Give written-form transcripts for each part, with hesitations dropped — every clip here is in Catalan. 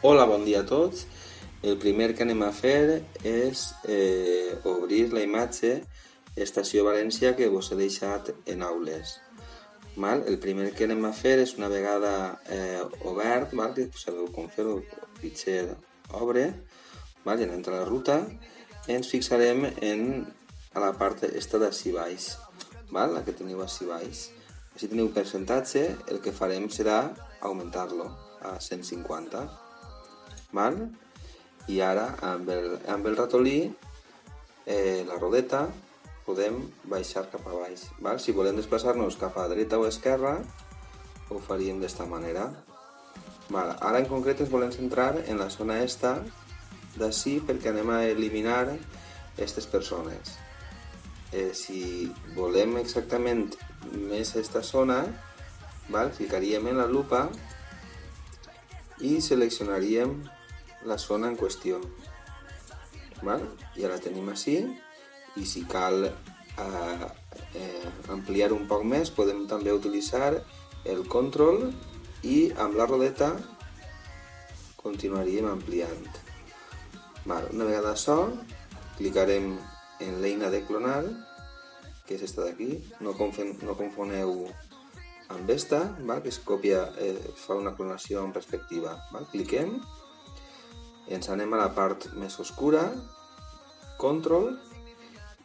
Hola, bon dia a tots. El primer que anem a fer és obrir la imatge Estació València que vos he deixat en aules. El primer que anem a fer és una vegada obert, que sabeu com fer-ho, el fitxer obre, i en entrar a la ruta ens fixarem a la part esta d'ací baix, la que teniu ací baix. Si teniu percentatge, el que farem serà augmentar-lo a 150. I ara amb el ratolí, la rodeta, podem baixar cap a baix. Si volem desplaçar-nos cap a dreta o esquerra, ho faríem d'esta manera. Ara en concret ens volem centrar en la zona esta d'ací perquè anem a eliminar aquestes persones. Si volem exactament més aquesta zona, clicaríem en la lupa i seleccionaríem la zona en qüestió. Ja la tenim així, i si cal ampliar un poc més podem també utilitzar el control i amb la rodeta continuaríem ampliant. Una vegada això, clicarem en l'eina de clonar, que és esta d'aquí, no confoneu amb esta, que es copia, fa una clonació en perspectiva. Cliquem, ens anem a la part més oscura, control,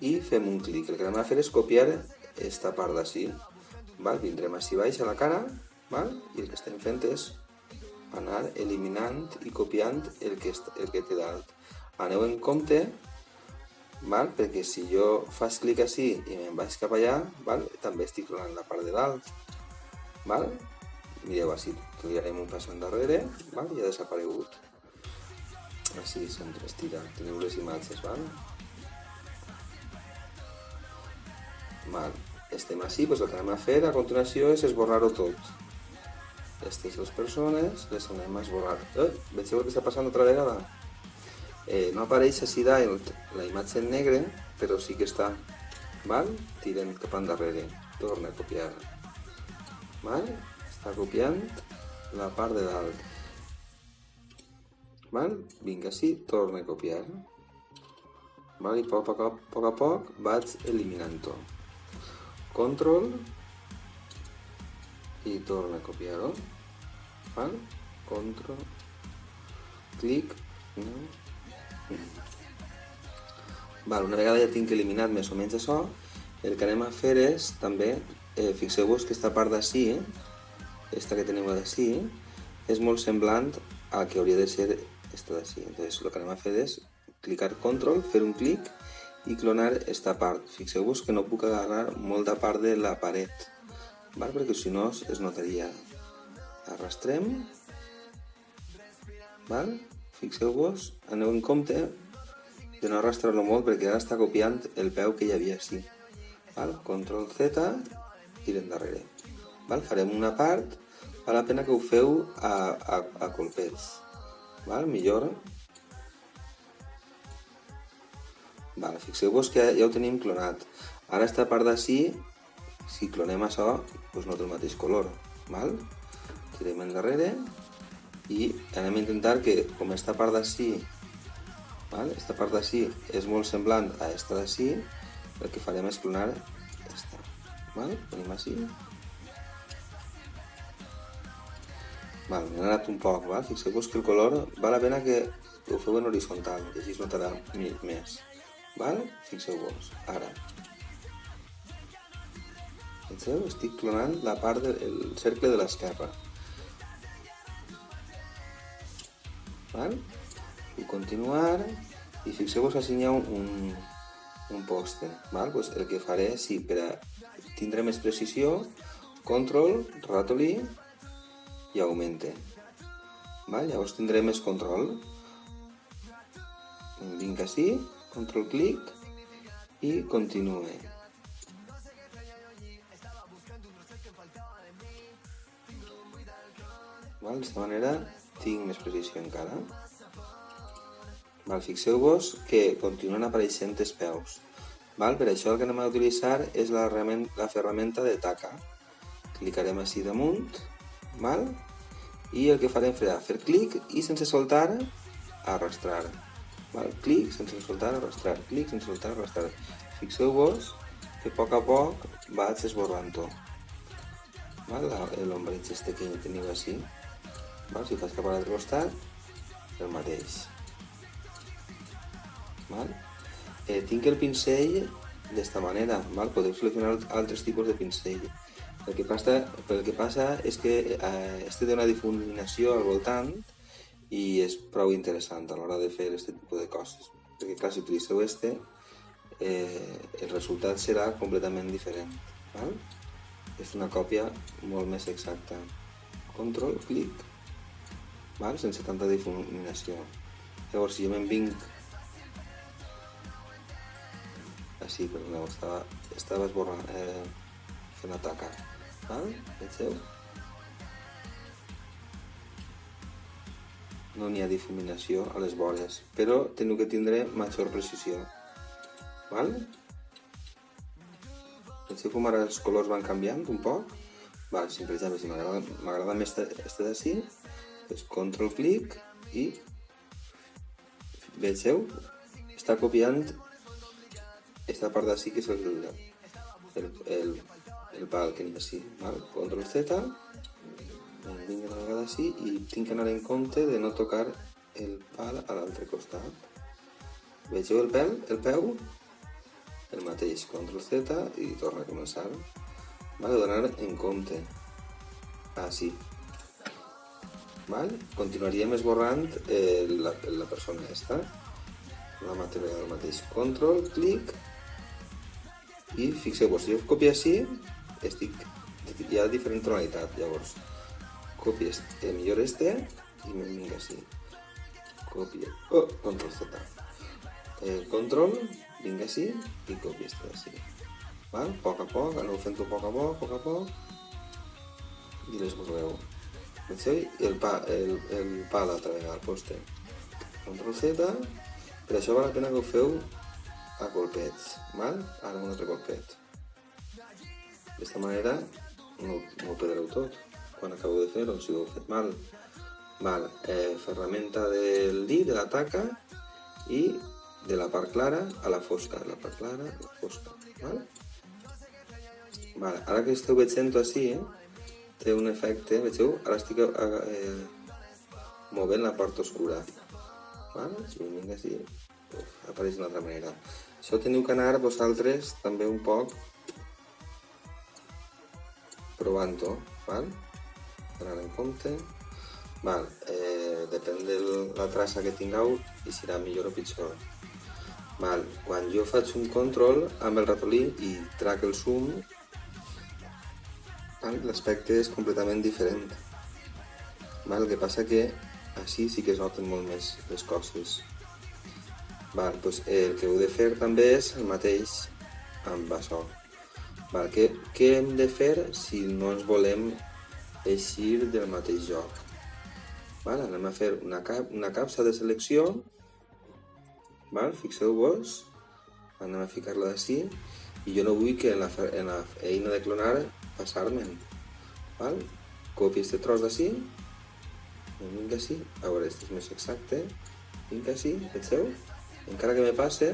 i fem un clic. El que anem a fer és copiar aquesta part d'ací. Vindrem així baix a la cara, i el que estem fent és anar eliminant i copiant el que té dalt. Aneu en compte, perquè si jo faig clic així i me'n vaig cap allà, també estic clonant la part de dalt. Mireu així, tirarem un pas endarrere, i ha desaparegut. Així s'estira, teniu les imatges, estem així, el que anem a fer a continuació és esborrar-ho tot. Aquestes les persones les anem a esborrar. Vegeu el que està passant altra vegada? No apareix així dalt la imatge en negre, però sí que està. Tirem cap endarrere, torna a copiar. Està copiant la part de dalt. Vinc així, torna a copiar. I a poc a poc vaig eliminant-ho. Control i torna a copiar-ho. Control, clic. Una vegada ja tinc eliminat més o menys això, el que anem a fer és també, fixeu-vos que aquesta part d'ací, aquesta que teniu d'ací, és molt semblant a que hauria de ser aquesta d'ací. Entonces, el que anem a fer és clicar control, fer un clic i clonar aquesta part. Fixeu-vos que no puc agarrar molta part de la paret, perquè si no es notaria. Arrastrem, fixeu-vos, aneu en compte de no arrastrar-lo molt perquè ara està copiant el peu que hi havia així. Control Z i l'endarrere. Farem una part, val la pena que ho feu a colpets. Millor. Fixeu-vos que ja ho tenim clonat. Ara aquesta part d'ací, si clonem això, no té el mateix color. Tirem endarrere i anem a intentar que, com aquesta part d'ací, aquesta part d'ací és molt semblant a aquesta d'ací, el que farem és clonar aquesta. Tenim així. M'ha anat un poc, fixeu-vos que el color val la pena que ho feu en horitzontal, i així es notarà més. Fixeu-vos, ara. Veieu? Estic clonant la part del cercle de l'esquerra. I continuar, i fixeu-vos així hi ha un poste. El que faré, per a tindre més precisió, control, ratolí i augmente. Llavors tindré més control. Vinc així, control clic i continue. D'aquesta manera tinc més precisió encara. Fixeu-vos que continuen apareixent els peus. Per això el que anem a utilitzar és la ferramenta de taca. Clicarem així damunt, i el que farem serà fer clic i sense soltar arrastrar. Clic sense soltar arrastrar, clic sense soltar arrastrar. Fixeu-vos que a poc vaig esborrant-ho. L'ombreig este que teniu així. Si faig cap a l'altre costat, el mateix. Tinc el pincell d'esta manera, podeu seleccionar altres tipus de pincell. El que passa és que este té una difuminació al voltant i és prou interessant a l'hora de fer aquest tipus de coses. Perquè clar, si utilitzeu este, el resultat serà completament diferent. És una còpia molt més exacta. Control, clic, sense tanta difuminació. Llavors, si jo me'n vinc així, perdoneu, estava esborrant, fent atacar. Veieu? No n'hi ha difuminació a les vores, però teniu que tindre major precisió. Veieu com ara els colors van canviant un poc? Si per exemple si m'agrada més este d'ací, doncs control clic i veieu? Està copiant esta part d'ací que és el pal que n'hi ha així. Control Z, vinc una vegada així i tinc que anar en compte de no tocar el pal a l'altre costat. Veieu el peu? El mateix, control Z i torna a començar. Heu d'anar en compte. Així. Continuaríem esborrant la persona esta. La matèria del mateix. Control, clic. I fixeu-vos, si jo copio així, hi ha diferent tonalitat. Llavors, copio millor este i me'n vinc així. Copio, control Z. Control, vinc així i copio este així. A poc a poc, aneu fent-ho a poc, i les veureu. Veieu? El pal altra vegada, el poste. Control Z, per això val la pena que ho feu a colpets, ara un altre colpet. D'esta manera no ho perdreu tot quan acabeu de fer-ho, si ho heu fet mal. Ferramenta del dit, de la taca i de la part clara a la fosca, de la part clara a la fosca. Ara que esteu veient així, té un efecte, veieu? Ara estic movent la part oscura. Si ho vinc així, apareix d'una altra manera. Això teniu que anar vosaltres també un poc provant-ho, anar en compte. Depèn de la traça que tingueu i serà millor o pitjor. Quan jo faig un control amb el ratolí i trac el zoom, l'aspecte és completament diferent. El que passa que així sí que es noten molt més les coses. El que heu de fer també és el mateix amb això. Què hem de fer si no ens volem eixir del mateix joc? Anem a fer una capsa de selecció. Fixeu-vos, anem a ficar-la d'ací i jo no vull que en la eina de clonar passar-me'n. Copio este tros d'ací, vinc així, a veure, este és més exacte, vinc així, veieu? Encara que me passe,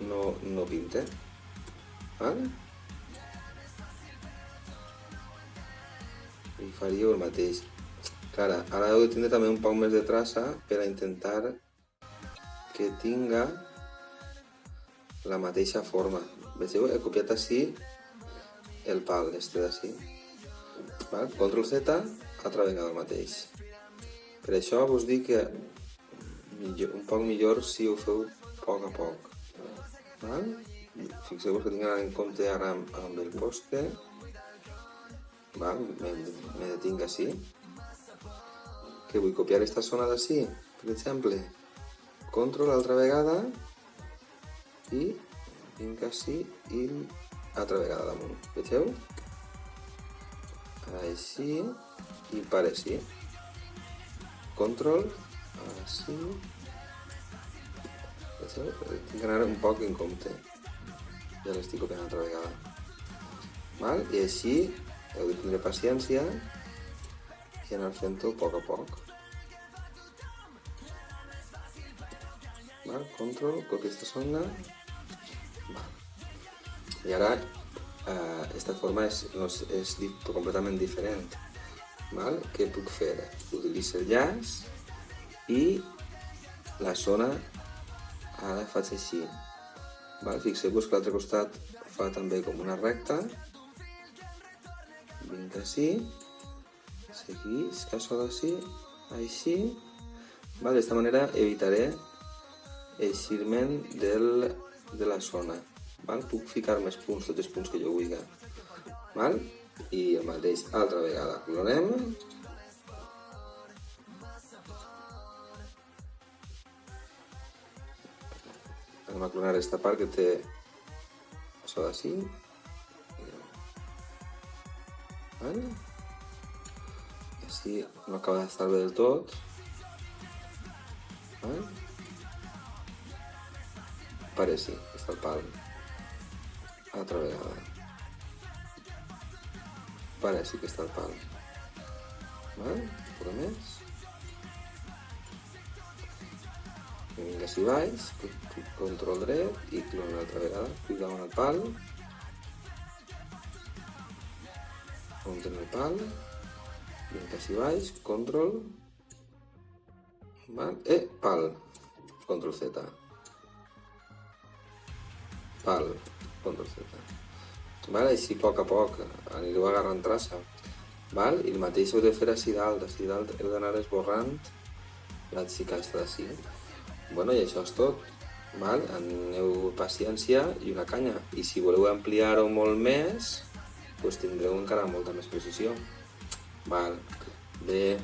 no pinta. I faríeu el mateix. Ara heu de tindre també un poc més de traça per a intentar que tinga la mateixa forma. Veieu? He copiat així el pal, este d'ací. Control Z, altra vegada el mateix. Per això vos dic que un poc millor si ho feu a poc. Fixeu-vos que tinc d'anar en compte ara amb el poste. Me detinc així. Que vull copiar aquesta zona d'ací, per exemple. Control altra vegada i vinc així i altra vegada damunt. Veieu? Així i per així. Control, així, Tinc que anar un poc en compte. Ja l'estic copiant altra vegada. Val? I així heu de tindre paciència i anar fent-ho a poc a poc. Val? Control, copia esta zona. Val. I ara esta forma és completament diferent. Val? Què puc fer? Utilitzo el llaç i la zona ara faig així. Val? Fixeu-vos que l'altre costat fa també com una recta. Vinc així, seguís, això d'ací, així. D'esta manera evitaré eixir-me'n de la zona. Puc ficar més punts, tots els punts que jo vulgui. I el mateix altra vegada. Clonem. Anem a clonar aquesta part que té això d'ací. I així no acaba d'estar bé del tot. Pare sí, està el pal. Altra vegada. Pare sí que està el pal. Un poc més. Vinc així baix, control dret i clon una altra vegada. Cuidado amb el pal. Compte en el pal. Vinc així baix, control. Pal. Control Z. Pal. Control Z. Així a poc anireu agarrant traça. I el mateix heu de fer així dalt. Així dalt heu d'anar esborrant la xica aquesta d'ací. I això és tot. Aneu paciència i una canya. I si voleu ampliar-ho molt més, tindreu encara molta més precisió. Bé.